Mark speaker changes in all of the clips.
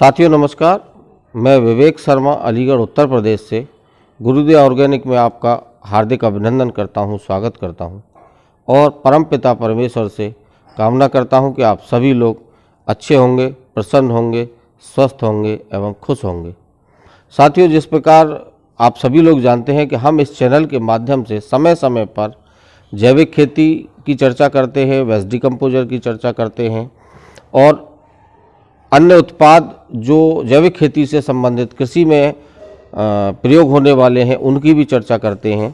Speaker 1: साथियों नमस्कार, मैं विवेक शर्मा अलीगढ़ उत्तर प्रदेश से गुरुदेव ऑर्गेनिक में आपका हार्दिक अभिनंदन करता हूं, स्वागत करता हूं और परमपिता परमेश्वर से कामना करता हूं कि आप सभी लोग अच्छे होंगे, प्रसन्न होंगे, स्वस्थ होंगे एवं खुश होंगे। साथियों, जिस प्रकार आप सभी लोग जानते हैं कि हम इस चैनल के माध्यम से समय समय पर जैविक खेती की चर्चा करते हैं, वेस्ट डिकम्पोजर की चर्चा करते हैं और अन्य उत्पाद जो जैविक खेती से संबंधित कृषि में प्रयोग होने वाले हैं उनकी भी चर्चा करते हैं।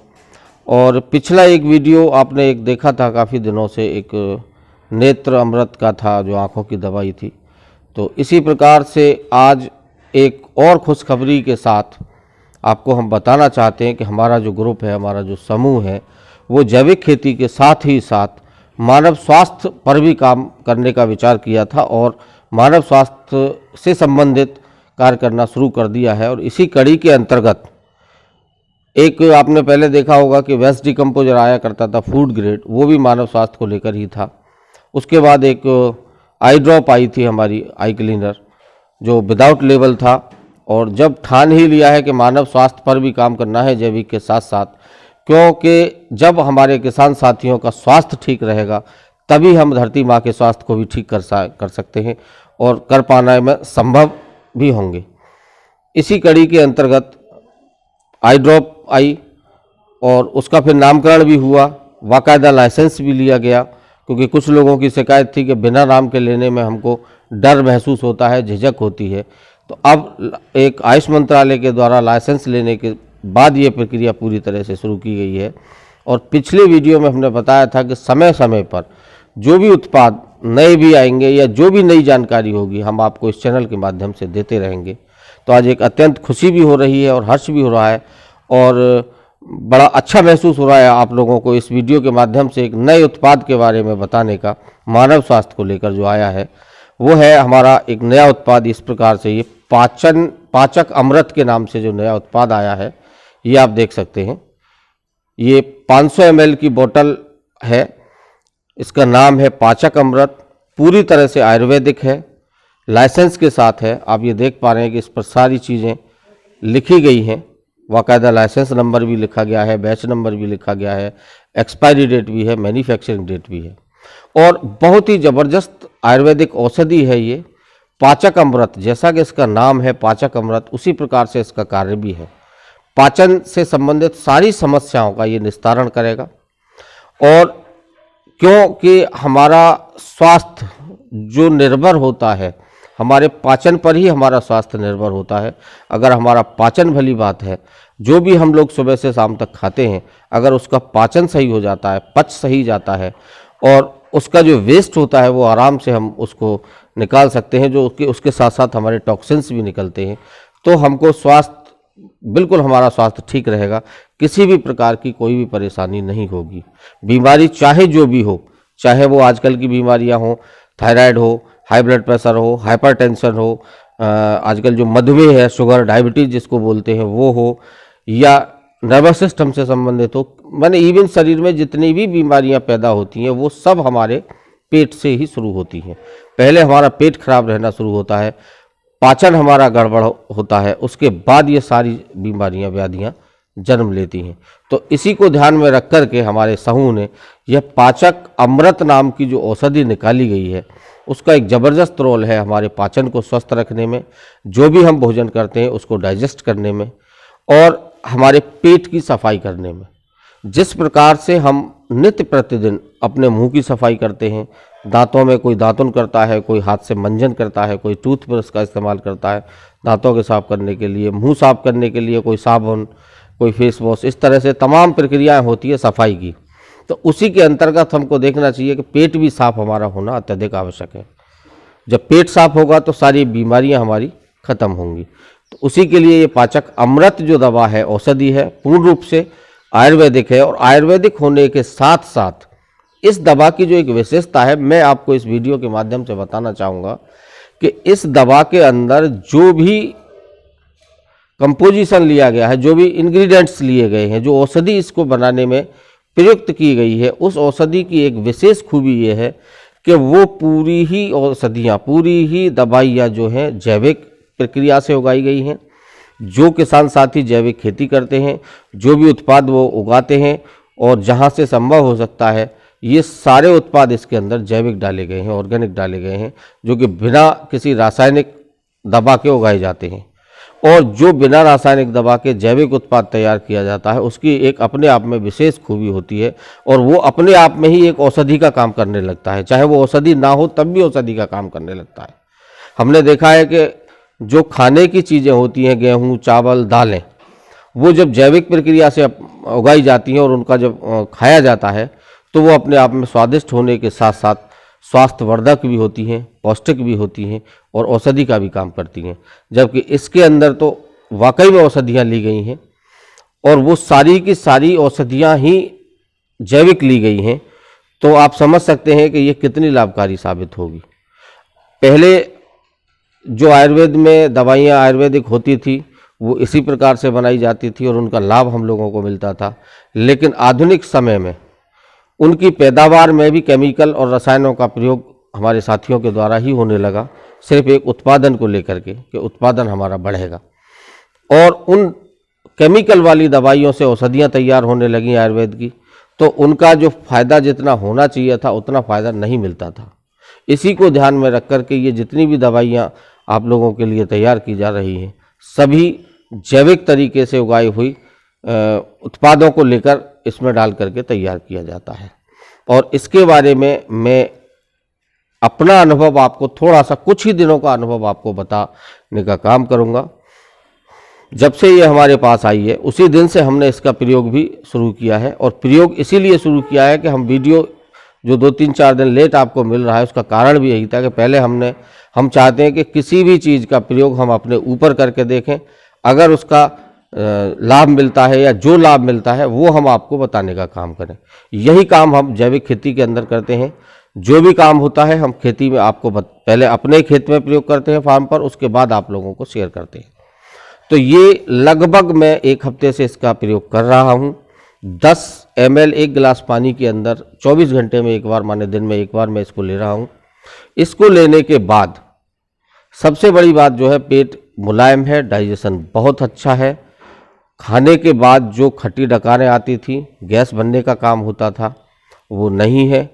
Speaker 1: और पिछला एक वीडियो आपने एक देखा था काफ़ी दिनों से, एक नेत्र अमृत का था जो आँखों की दवाई थी। तो इसी प्रकार से आज एक और खुशखबरी के साथ आपको हम बताना चाहते हैं कि हमारा जो ग्रुप है, हमारा जो समूह है, वो जैविक खेती के साथ ही साथ मानव स्वास्थ्य पर भी काम करने का विचार किया था और मानव स्वास्थ्य से संबंधित कार्य करना शुरू कर दिया है। और इसी कड़ी के अंतर्गत एक आपने पहले देखा होगा कि वेस्ट डिकम्पोजर आया करता था फूड ग्रेड, वो भी मानव स्वास्थ्य को लेकर ही था। उसके बाद एक आई ड्रॉप आई थी हमारी आई क्लीनर जो विदाउट लेबल था। और जब ठान ही लिया है कि मानव स्वास्थ्य पर भी काम करना है जैविक के साथ साथ, क्योंकि जब हमारे किसान साथियों का स्वास्थ्य ठीक रहेगा तभी हम धरती माँ के स्वास्थ्य को भी ठीक कर सकते हैं और कर पाना में संभव भी होंगे। इसी कड़ी के अंतर्गत आई ड्रॉप आई और उसका फिर नामकरण भी हुआ, बाकायदा लाइसेंस भी लिया गया, क्योंकि कुछ लोगों की शिकायत थी कि बिना नाम के लेने में हमको डर महसूस होता है, झिझक होती है। तो अब एक आयुष मंत्रालय के द्वारा लाइसेंस लेने के बाद ये प्रक्रिया पूरी तरह से शुरू की गई है। और पिछले वीडियो में हमने बताया था कि समय समय पर जो भी उत्पाद नए भी आएंगे या जो भी नई जानकारी होगी हम आपको इस चैनल के माध्यम से देते रहेंगे। तो आज एक अत्यंत खुशी भी हो रही है और हर्ष भी हो रहा है और बड़ा अच्छा महसूस हो रहा है आप लोगों को इस वीडियो के माध्यम से एक नए उत्पाद के बारे में बताने का। मानव स्वास्थ्य को लेकर जो आया है वो है हमारा एक नया उत्पाद। इस प्रकार से ये पाचक अमृत के नाम से जो नया उत्पाद आया है ये आप देख सकते हैं। ये 500 ml की बोतल है, इसका नाम है पाचक अमृत, पूरी तरह से आयुर्वेदिक है, लाइसेंस के साथ है। आप ये देख पा रहे हैं कि इस पर सारी चीज़ें लिखी गई हैं, बाकायदा लाइसेंस नंबर भी लिखा गया है, बैच नंबर भी लिखा गया है, एक्सपायरी डेट भी है, मैन्युफैक्चरिंग डेट भी है। और बहुत ही ज़बरदस्त आयुर्वेदिक औषधि है ये पाचक अमृत। जैसा कि इसका नाम है पाचक अमृत, उसी प्रकार से इसका कार्य भी है। पाचन से संबंधित सारी समस्याओं का ये निस्तारण करेगा। और क्योंकि हमारा स्वास्थ्य जो निर्भर होता है, हमारे पाचन पर ही हमारा स्वास्थ्य निर्भर होता है। अगर हमारा पाचन भली बात है, जो भी हम लोग सुबह से शाम तक खाते हैं, अगर उसका पाचन सही हो जाता है, पच सही जाता है और उसका जो वेस्ट होता है वो आराम से हम उसको निकाल सकते हैं, जो उसके साथ साथ हमारे टॉक्सिन्स भी निकलते हैं, तो हमको स्वास्थ्य बिल्कुल हमारा स्वास्थ्य ठीक रहेगा, किसी भी प्रकार की कोई भी परेशानी नहीं होगी। बीमारी चाहे जो भी हो, चाहे वो आजकल की बीमारियां हो, थायराइड हो, हाई ब्लड प्रेशर हो, हाइपरटेंशन हो, आजकल जो मधुमेह है, शुगर, डायबिटीज जिसको बोलते हैं वो हो, या नर्वस सिस्टम से संबंधित हो, माने इवन शरीर में जितनी भी बीमारियां पैदा होती हैं वो सब हमारे पेट से ही शुरू होती हैं। पहले हमारा पेट खराब रहना शुरू होता है, पाचन हमारा गड़बड़ होता है, उसके बाद ये सारी बीमारियां, व्याधियां जन्म लेती हैं। तो इसी को ध्यान में रख कर के हमारे समूह ने यह पाचक अमृत नाम की जो औषधि निकाली गई है, उसका एक ज़बरदस्त रोल है हमारे पाचन को स्वस्थ रखने में, जो भी हम भोजन करते हैं उसको डाइजेस्ट करने में और हमारे पेट की सफाई करने में। जिस प्रकार से हम नित्य प्रतिदिन अपने मुंह की सफाई करते हैं, दांतों में कोई दातुन करता है, कोई हाथ से मंजन करता है, कोई टूथब्रश का इस्तेमाल करता है दांतों के साफ करने के लिए, मुंह साफ करने के लिए कोई साबुन, कोई फेस वॉश, इस तरह से तमाम प्रक्रियाएं होती है सफाई की। तो उसी के अंतर्गत हमको देखना चाहिए कि पेट भी साफ हमारा होना अत्यधिक आवश्यक है। जब पेट साफ होगा तो सारी बीमारियां हमारी खत्म होंगी। तो उसी के लिए ये पाचक अमृत जो दवा है, औषधि है, पूर्ण रूप से आयुर्वेदिक है। और आयुर्वेदिक होने के साथ साथ इस दवा की जो एक विशेषता है, मैं आपको इस वीडियो के माध्यम से बताना चाहूँगा कि इस दवा के अंदर जो भी कंपोजिशन लिया गया है, जो भी इंग्रेडिएंट्स लिए गए हैं, जो औषधि इसको बनाने में प्रयुक्त की गई है, उस औषधि की एक विशेष खूबी ये है कि वो पूरी ही औषधियाँ, पूरी ही दवाइयाँ जो हैं जैविक प्रक्रिया से उगाई गई हैं। जो किसान साथी जैविक खेती करते हैं, जो भी उत्पाद वो उगाते हैं और जहाँ से संभव हो सकता है ये सारे उत्पाद इसके अंदर जैविक डाले गए हैं, ऑर्गेनिक डाले गए हैं, जो कि बिना किसी रासायनिक दवा के उगाए जाते हैं। और जो बिना रासायनिक दवा के जैविक उत्पाद तैयार किया जाता है उसकी एक अपने आप में विशेष खूबी होती है और वो अपने आप में ही एक औषधि का काम करने लगता है। चाहे वो औषधि ना हो तब भी औषधि का काम करने लगता है। हमने देखा है कि जो खाने की चीज़ें होती हैं, गेहूँ, चावल, दालें, वो जब जैविक प्रक्रिया से उगाई जाती हैं और उनका जब खाया जाता है तो वो अपने आप में स्वादिष्ट होने के साथ साथ स्वास्थ्यवर्धक भी होती हैं, पौष्टिक भी होती हैं और औषधि का भी काम करती हैं। जबकि इसके अंदर तो वाकई में औषधियाँ ली गई हैं और वो सारी की सारी औषधियाँ ही जैविक ली गई हैं। तो आप समझ सकते हैं कि ये कितनी लाभकारी साबित होगी। पहले जो आयुर्वेद में दवाइयाँ आयुर्वेदिक होती थी वो इसी प्रकार से बनाई जाती थी और उनका लाभ हम लोगों को मिलता था। लेकिन आधुनिक समय में उनकी पैदावार में भी केमिकल और रसायनों का प्रयोग हमारे साथियों के द्वारा ही होने लगा, सिर्फ एक उत्पादन को लेकर के कि उत्पादन हमारा बढ़ेगा। और उन केमिकल वाली दवाइयों से औषधियाँ तैयार होने लगी आयुर्वेद की, तो उनका जो फ़ायदा जितना होना चाहिए था उतना फ़ायदा नहीं मिलता था। इसी को ध्यान में रख कर के ये जितनी भी दवाइयाँ आप लोगों के लिए तैयार की जा रही हैं सभी जैविक तरीके से उगाई हुई उत्पादों को लेकर इसमें डाल करके तैयार किया जाता है। और इसके बारे में मैं अपना अनुभव आपको थोड़ा सा, कुछ ही दिनों का अनुभव आपको बताने का काम करूंगा। जब से ये हमारे पास आई है उसी दिन से हमने इसका प्रयोग भी शुरू किया है। और प्रयोग इसीलिए शुरू किया है कि हम वीडियो जो 2-3-4 दिन लेट आपको मिल रहा है उसका कारण भी यही था कि पहले हम चाहते हैं कि किसी भी चीज़ का प्रयोग हम अपने ऊपर करके देखें, अगर उसका लाभ मिलता है या जो लाभ मिलता है वो हम आपको बताने का काम करें। यही काम हम जैविक खेती के अंदर करते हैं। जो भी काम होता है हम खेती में आपको पहले अपने खेत में प्रयोग करते हैं फार्म पर, उसके बाद आप लोगों को शेयर करते हैं। तो ये लगभग मैं 1 हफ्ते से इसका प्रयोग कर रहा हूँ। 10 ml 1 गिलास पानी के अंदर 24 घंटे में एक बार, माने दिन में एक बार मैं इसको ले रहा हूँ। इसको लेने के बाद सबसे बड़ी बात जो है, पेट मुलायम है, डाइजेशन बहुत अच्छा है। खाने के बाद जो खट्टी डकारें आती थी, गैस बनने का काम होता था, वो नहीं है।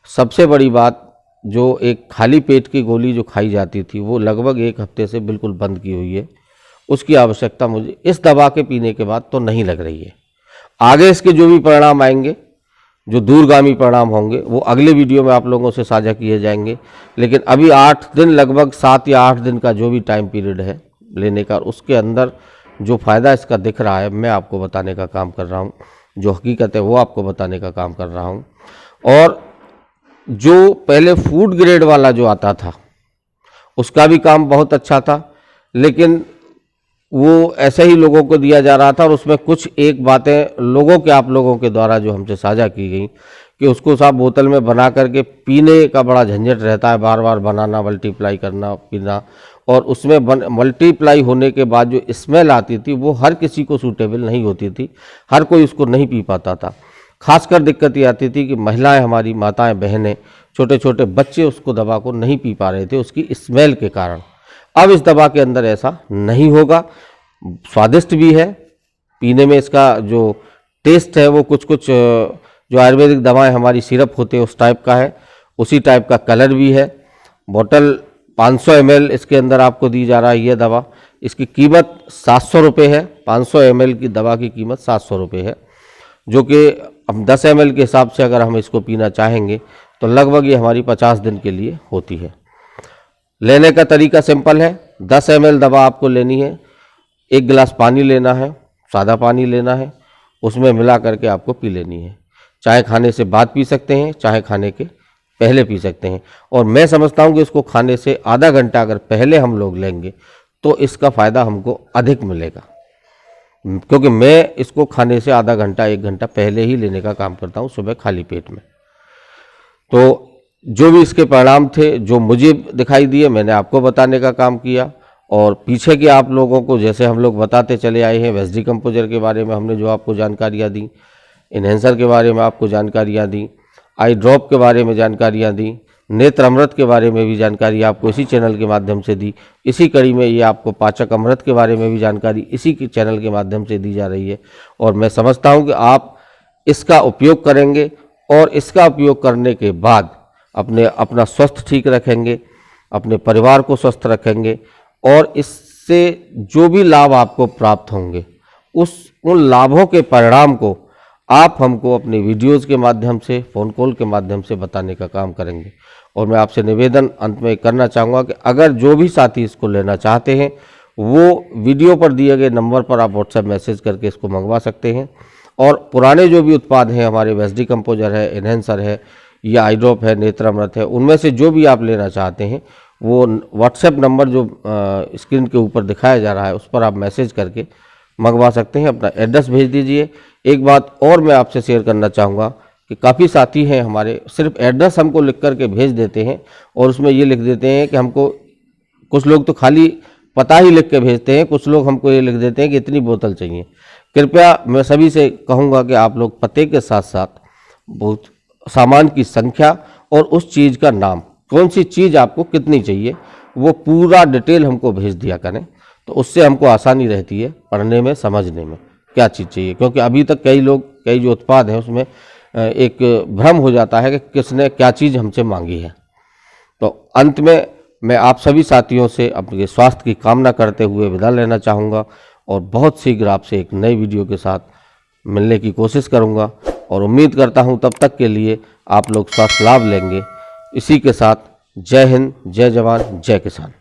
Speaker 1: सबसे बड़ी बात, जो एक खाली पेट की गोली जो खाई जाती थी वो लगभग 1 हफ्ते से बिल्कुल बंद की हुई है। उसकी आवश्यकता मुझे इस दवा के पीने के बाद तो नहीं लग रही है। आगे इसके जो भी परिणाम आएंगे, जो दूरगामी परिणाम होंगे, वो अगले वीडियो में आप लोगों से साझा किए जाएंगे। लेकिन अभी 8 दिन, लगभग 7 या 8 दिन का जो भी टाइम पीरियड है लेने का, उसके अंदर जो फ़ायदा इसका दिख रहा है मैं आपको बताने का काम कर रहा हूँ। जो हकीकत है वो आपको बताने का काम कर रहा हूँ। और जो पहले फूड ग्रेड वाला जो आता था उसका भी काम बहुत अच्छा था, लेकिन वो ऐसे ही लोगों को दिया जा रहा था। और उसमें कुछ एक बातें आप लोगों के द्वारा जो हमसे साझा की गई कि उसको साहब बोतल में बना करके पीने का बड़ा झंझट रहता है, बार बार बनाना, मल्टीप्लाई करना, पीना। और उसमें मल्टीप्लाई होने के बाद जो स्मेल आती थी वो हर किसी को सूटेबल नहीं होती थी, हर कोई उसको नहीं पी पाता था। खासकर दिक्कत ये आती थी कि महिलाएं, हमारी माताएं, बहनें, छोटे छोटे बच्चे उसको दवा को नहीं पी पा रहे थे उसकी स्मेल के कारण। अब इस दवा के अंदर ऐसा नहीं होगा। स्वादिष्ट भी है, पीने में इसका जो टेस्ट है वो कुछ जो आयुर्वेदिक दवाएं हमारी सिरप होते हैं उस टाइप का है, उसी टाइप का कलर भी है। बोतल 500 ml इसके अंदर आपको दी जा रहा है ये दवा। इसकी कीमत 700 रुपये है। 500 ml की दवा की कीमत 700 रुपये है, जो कि हम 10 ml के हिसाब से अगर हम इसको पीना चाहेंगे तो लगभग ये हमारी 50 दिन के लिए होती है। लेने का तरीका सिंपल है। 10 ml दवा आपको लेनी है, 1 गिलास पानी लेना है, सादा पानी लेना है, उसमें मिला करके आपको पी लेनी है। चाहे खाने से बाद पी सकते हैं, चाहे खाने के पहले पी सकते हैं। और मैं समझता हूँ कि इसको खाने से आधा घंटा अगर पहले हम लोग लेंगे तो इसका फ़ायदा हमको अधिक मिलेगा, क्योंकि मैं इसको खाने से आधा घंटा 1 घंटा पहले ही लेने का काम करता हूँ, सुबह खाली पेट में। तो जो भी इसके परिणाम थे जो मुझे दिखाई दिए मैंने आपको बताने का काम किया। और पीछे के आप लोगों को जैसे हम लोग बताते चले आए हैं, वेस्ट डिकम्पोजर के बारे में हमने जो आपको जानकारियाँ दी, इन्हेंसर के बारे में आपको जानकारियाँ दी, आई ड्रॉप के बारे में जानकारियाँ दी, नेत्र अमृत के बारे में भी जानकारी आपको इसी चैनल के माध्यम से दी। इसी कड़ी में ये आपको पाचक अमृत के बारे में भी जानकारी इसी के चैनल के माध्यम से दी जा रही है। और मैं समझता हूँ कि आप इसका उपयोग करेंगे और इसका उपयोग करने के बाद अपना स्वास्थ्य ठीक रखेंगे, अपने परिवार को स्वस्थ रखेंगे और इससे जो भी लाभ आपको प्राप्त होंगे उन लाभों के परिणाम को आप हमको अपने वीडियोज़ के माध्यम से, फ़ोन कॉल के माध्यम से बताने का काम करेंगे। और मैं आपसे निवेदन अंत में करना चाहूँगा कि अगर जो भी साथी इसको लेना चाहते हैं वो वीडियो पर दिए गए नंबर पर आप व्हाट्सएप मैसेज करके इसको मंगवा सकते हैं। और पुराने जो भी उत्पाद हैं, हमारे वेस्डी कंपोजर है, एनहेंसर है या आई ड्रॉप है, नेत्र अमृत है, उनमें से जो भी आप लेना चाहते हैं वो व्हाट्सएप नंबर जो स्क्रीन के ऊपर दिखाया जा रहा है उस पर आप मैसेज करके मंगवा सकते हैं। अपना एड्रेस भेज दीजिए। एक बात और मैं आपसे शेयर करना चाहूँगा कि काफ़ी साथी हैं हमारे, सिर्फ एड्रेस हमको लिख करके भेज देते हैं और उसमें ये लिख देते हैं कि हमको, कुछ लोग तो खाली पता ही लिख के भेजते हैं, कुछ लोग हमको ये लिख देते हैं कि इतनी बोतल चाहिए। कृपया मैं सभी से कहूँगा कि आप लोग पते के साथ साथ बहुत सामान की संख्या और उस चीज़ का नाम, कौन सी चीज़ आपको कितनी चाहिए, वो पूरा डिटेल हमको भेज दिया करें। तो उससे हमको आसानी रहती है पढ़ने में, समझने में क्या चीज़ चाहिए। क्योंकि अभी तक कई जो उत्पाद हैं उसमें एक भ्रम हो जाता है कि किसने क्या चीज़ हमसे मांगी है। तो अंत में मैं आप सभी साथियों से अपने स्वास्थ्य की कामना करते हुए विदा लेना चाहूँगा और बहुत शीघ्र आपसे एक नई वीडियो के साथ मिलने की कोशिश करूँगा और उम्मीद करता हूँ तब तक के लिए आप लोग स्वास्थ्य लाभ लेंगे। इसी के साथ जय हिंद, जय जवान, जय किसान।